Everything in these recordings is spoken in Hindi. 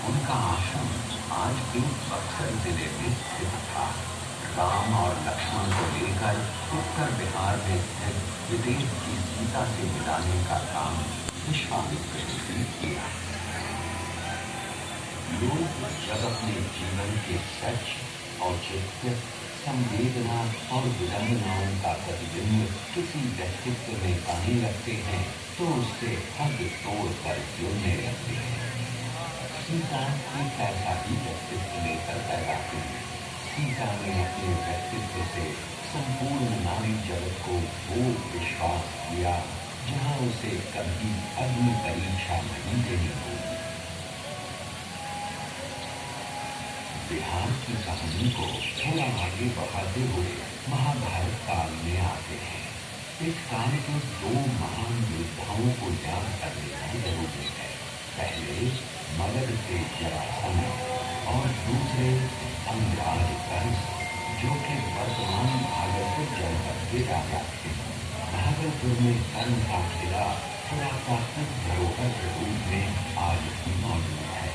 उनका आश्रम आज भी बक्सर जिले में स्थित था। राम और लक्ष्मण को लेकर उत्तर बिहार में स्थित विदेश की सीता से मिलाने का काम विश्वामित्र ने किया। लोग जब अपने जीवन के सच, औचित्य, संवेदना और विडंबनाओं का प्रतिबिंब किसी व्यक्तित्व में पाने लगते हैं तो उससे हद तोड़ कर जुड़ने लगते हैं। सीता एक ऐसा ही व्यक्तित्व लेकर पैदा हुई। सीता ने अपने व्यक्तित्व से संपूर्ण नारी जगत को वो विश्वास दिया जहां उसे कभी अग्नि परीक्षा नहीं देनी होगी। बिहार की कहानी को थोड़ा आगे बढ़ाते हुए महाभारत काल में आते हैं। इस काल के दो महान योद्धाओं को याद कर लेना जरूरी है। पहले मगध के जरासंध और दूसरे अंगराज कंस, जो कि वर्तमान भागलपुर जनपद के राजा थे। भागलपुर में कर्ण का किला पुरातात्विक धरोहर के रूप में आज भी मौजूद है।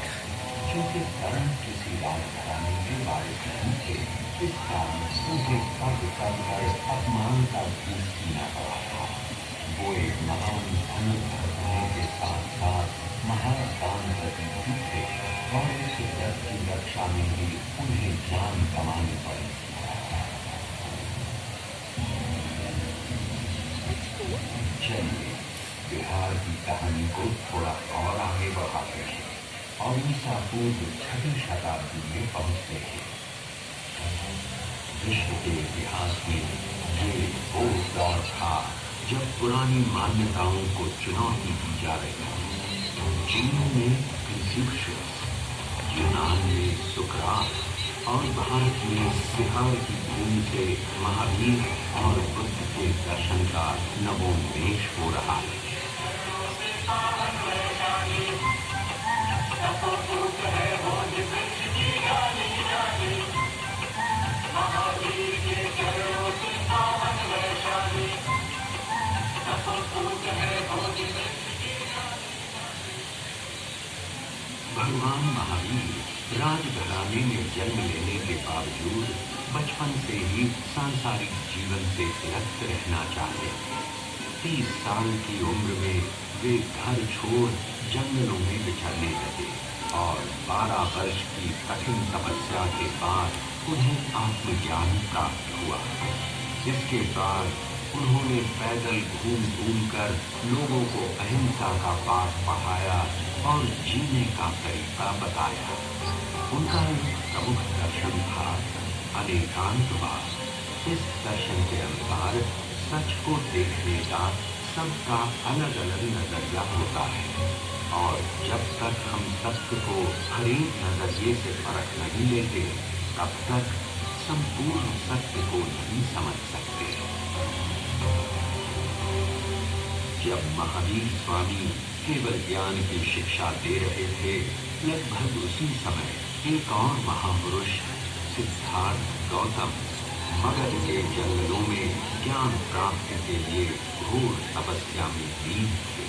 क्योंकि कर्ण किसी राजघराने के वारिस नहीं थे, इस कारण उन्हें पद कर अपमान का भूत पीना पड़ा था। वो एक महान धनुर्धर होने के साथ साथ महादान प्रतीक भी थे और इस व्रत की रक्षा में भी उन्हें जान गंवानी पड़ी। चलिए बिहार की कहानी को थोड़ा और आगे बढ़ाते हैं और ईसा पूर्व 6वीं शताब्दी में पहुंचते हैं। विश्व के इतिहास में ये वो दौर था जब पुरानी मान्यताओं को चुनौती दी जा रही थी। चीन में कंफ्यूशियस, यूनान में सुकरात और भारत में बिहार की भूमि से महावीर और बुद्ध के दर्शन का नवोन्मेष हो रहा है। भगवान महावीर राजघराने में जन्म लेने के बावजूद बचपन से ही सांसारिक जीवन से विरक्त रहना चाहते थे। 30 साल की उम्र में वे घर छोड़ जंगलों में विचरने लगे और 12 वर्ष की कठिन तपस्या के बाद उन्हें आत्मज्ञान प्राप्त हुआ। इसके बाद उन्होंने पैदल घूम घूम कर लोगों को अहिंसा का पाठ पढ़ाया और जीने का तरीका बताया। उनका एक प्रमुख दर्शन था अनेकांतवाद। इस दर्शन के अनुसार सच को देखने का सबका अलग अलग नजरिया होता है और जब तक हम सत्य को हर एक नजरिए से परख नहीं लेते तब तक संपूर्ण सत्य को नहीं समझ सकते। जब महावीर स्वामी केवल ज्ञान की शिक्षा दे रहे थे, लगभग उसी समय एक और महापुरुष सिद्धार्थ गौतम मगध के जंगलों में ज्ञान प्राप्ति के लिए घोर तपस्या में लीन थे।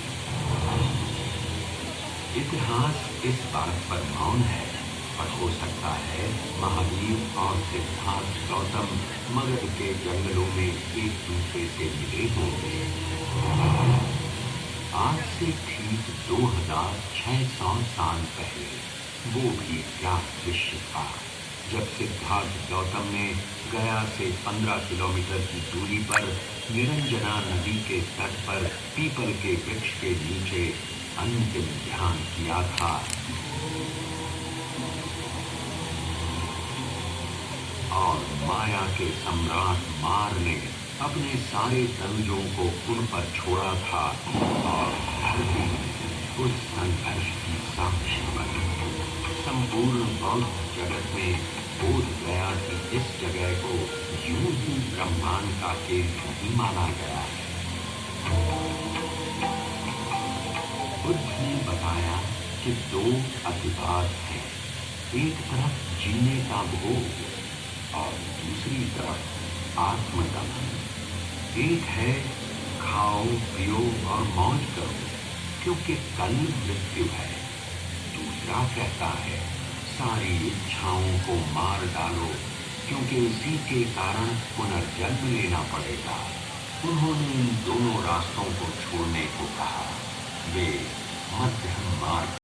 इतिहास इस बात पर मौन है, पर हो सकता है महावीर और सिद्धार्थ गौतम मगध के जंगलों में एक दूसरे से मिले होंगे। आज से ठीक 2600 साल पहले वो भी क्या दृश्य था जब सिद्धार्थ गौतम ने गया से 15 किलोमीटर की दूरी पर निरंजना नदी के तट पर पीपल के वृक्ष के नीचे अंतिम ध्यान किया था। और माया के सम्राट मार ने अपने सारे तंजों को उन पर छोड़ा था और धरती उस संघर्ष की साक्षी बनी। संपूर्ण बौद्ध जगत में बोध गया कि इस जगह को यूं ही ब्रह्मांड का केंद्र नहीं माना गया है। बुद्ध ने बताया कि 2 अतिवाद हैं, एक तरफ जीने का भोग और दूसरी तरफ आत्मदमन। एक है खाओ पियो और मौज करो क्योंकि कल मृत्यु है, दूसरी इंद्रा कहता है, सारी इच्छाओं को मार डालो, क्योंकि इसी के कारण पुनर्जन्म लेना पड़ेगा। उन्होंने इन दोनों रास्तों को छोड़ने को कहा। वे मध्यम मार्ग